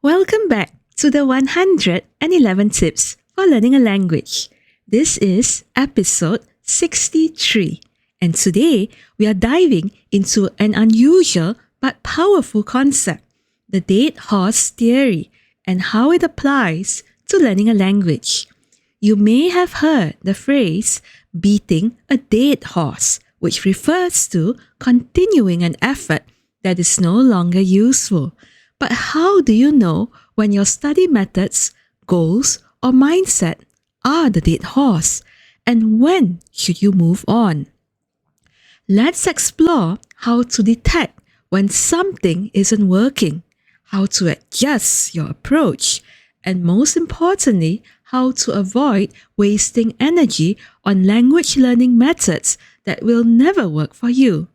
Welcome back to the 111 Tips for Learning a Language. This is episode 63, and today we are diving into an unusual but powerful concept, the dead horse theory, and how it applies to learning a language. You may have heard the phrase beating a dead horse, which refers to continuing an effort that is no longer useful. But how do you know when your study methods, goals, or mindset are the dead horse? And when should you move on? Let's explore how to detect when something isn't working, how to adjust your approach, and most importantly, how to avoid wasting energy on language learning methods that will never work for you.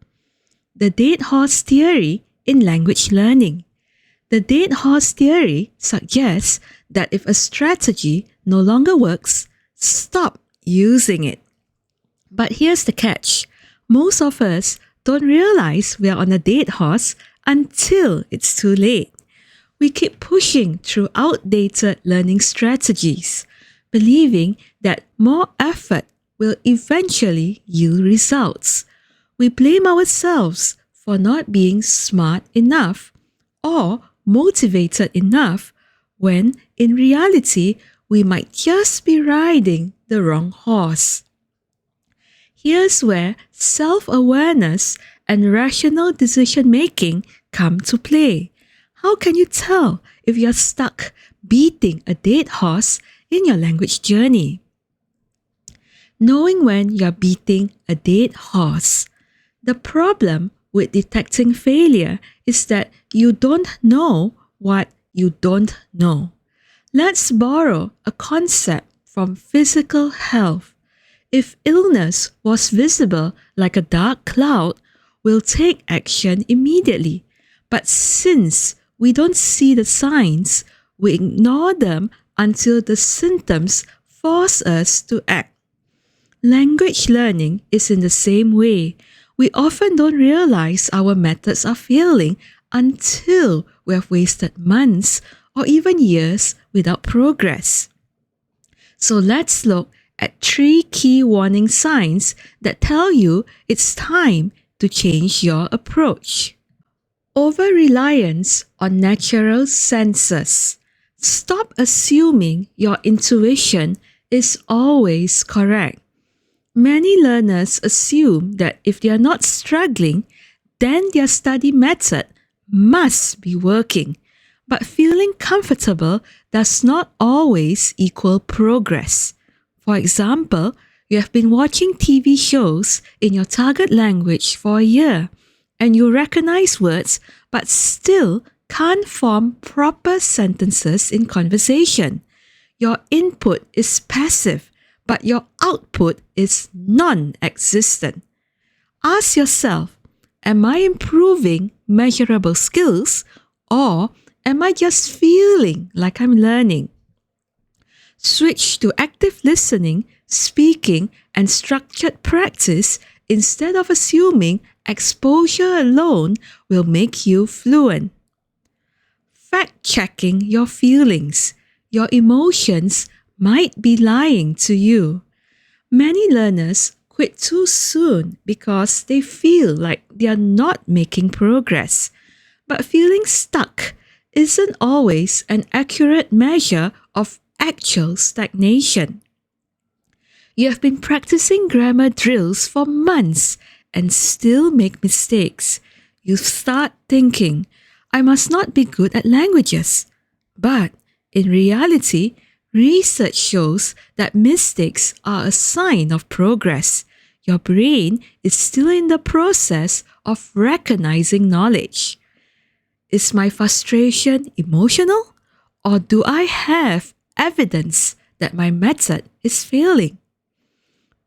The dead horse theory in language learning. The dead horse theory suggests that if a strategy no longer works, stop using it. But here's the catch. Most of us don't realize we are on a dead horse until it's too late. We keep pushing through outdated learning strategies, believing that more effort will eventually yield results. We blame ourselves for not being smart enough or motivated enough when in reality we might just be riding the wrong horse. Here's where self-awareness and rational decision-making come to play. How can you tell if you're stuck beating a dead horse in your language journey? Knowing when you're beating a dead horse. The problem with detecting failure is that you don't know what you don't know. Let's borrow a concept from physical health. If illness was visible like a dark cloud, we'll take action immediately. But since we don't see the signs, we ignore them until the symptoms force us to act. Language learning is in the same way. We often don't realize our methods are failing until we have wasted months or even years without progress. So let's look at 3 key warning signs that tell you it's time to change your approach. Over-reliance on natural senses. Stop assuming your intuition is always correct. Many learners assume that if they are not struggling, then their study method must be working. But feeling comfortable does not always equal progress. For example, you have been watching TV shows in your target language for a year, and you recognize words but still can't form proper sentences in conversation. Your input is passive, but your output is non-existent. Ask yourself, am I improving measurable skills, or am I just feeling like I'm learning? Switch to active listening, speaking, and structured practice instead of assuming exposure alone will make you fluent. Fact-checking your feelings. Your emotions might be lying to you. Many learners quit too soon because they feel like they are not making progress. But feeling stuck isn't always an accurate measure of actual stagnation. You have been practicing grammar drills for months and still make mistakes. You start thinking, I must not be good at languages. But in reality, research shows that mistakes are a sign of progress. Your brain is still in the process of recognizing knowledge. Is my frustration emotional, or do I have evidence that my method is failing?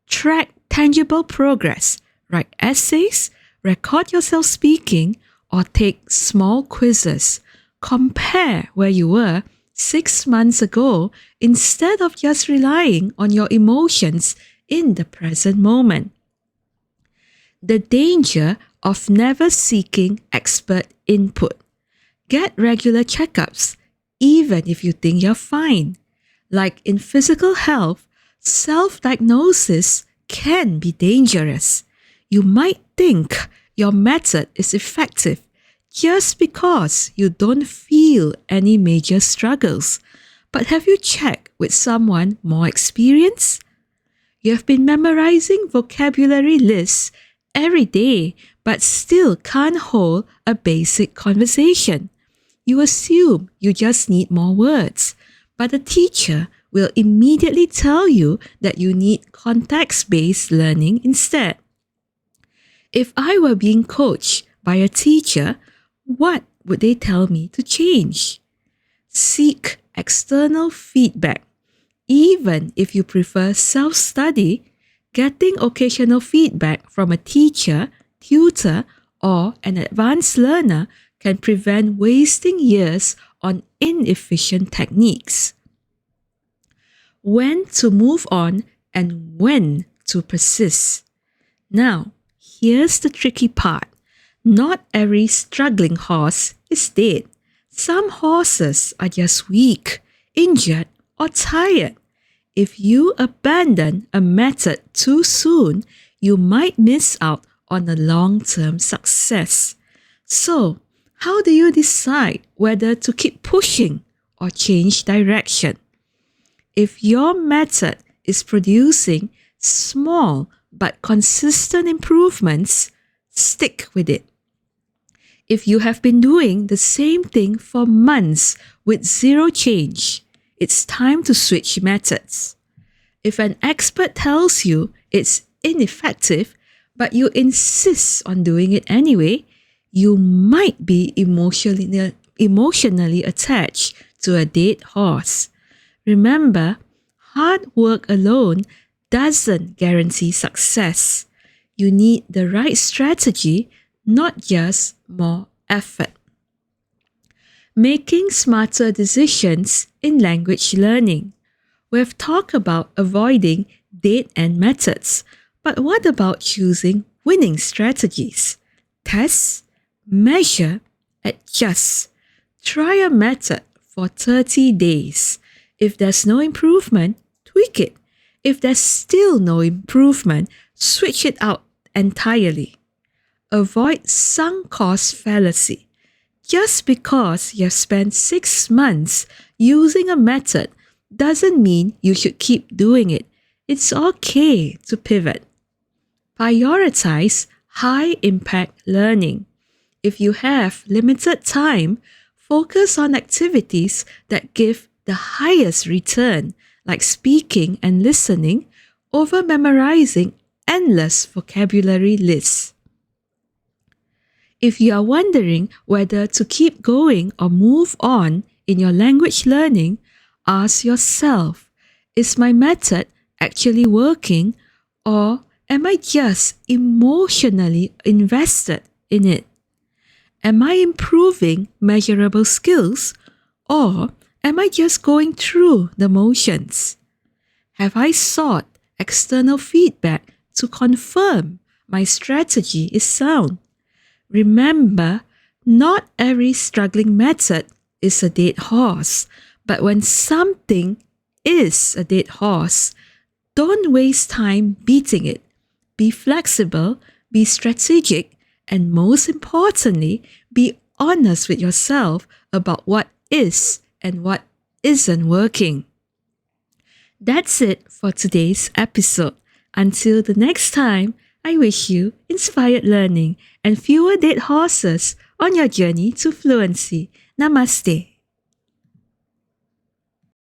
Track tangible progress. Write essays, record yourself speaking, or take small quizzes. Compare where you were 6 months ago instead of just relying on your emotions in the present moment. The danger of never seeking expert input. Get regular checkups. even if you think you're fine. Like in physical health, self-diagnosis can be dangerous. You might think your method is effective just because you don't feel any major struggles. But have you checked with someone more experienced? You have been memorizing vocabulary lists every day but still can't hold a basic conversation. You assume you just need more words, but the teacher will immediately tell you that you need context-based learning instead. If I were being coached by a teacher, what would they tell me to change? Seek external feedback. Even if you prefer self-study, getting occasional feedback from a teacher, tutor, or an advanced learner can prevent wasting years on inefficient techniques. When to move on and when to persist. Now, here's the tricky part. Not every struggling horse is dead. Some horses are just weak, injured, or tired. If you abandon a method too soon, you might miss out on a long-term success. So, how do you decide whether to keep pushing or change direction? If your method is producing small but consistent improvements, stick with it. If you have been doing the same thing for months with zero change, it's time to switch methods. If an expert tells you it's ineffective, but you insist on doing it anyway, you might be emotionally attached to a dead horse. Remember, hard work alone doesn't guarantee success. You need the right strategy, not just more effort. Making smarter decisions in language learning. We've talked about avoiding dead-end methods, but what about choosing winning strategies? Test, measure, adjust. Try a method for 30 days. If there's no improvement, tweak it. If there's still no improvement, switch it out entirely. Avoid sunk cost fallacy. Just because you've spent 6 months using a method doesn't mean you should keep doing it. It's okay to pivot. Prioritize high-impact learning. If you have limited time, focus on activities that give the highest return, like speaking and listening, over memorizing endless vocabulary lists. If you are wondering whether to keep going or move on in your language learning, ask yourself, is my method actually working, or am I just emotionally invested in it? Am I improving measurable skills, or am I just going through the motions? Have I sought external feedback to confirm my strategy is sound? Remember, not every struggling method is a dead horse, but when something is a dead horse, don't waste time beating it. Be flexible, be strategic, and most importantly, be honest with yourself about what is and what isn't working. That's it for today's episode. Until the next time, I wish you inspired learning and fewer dead horses on your journey to fluency. Namaste.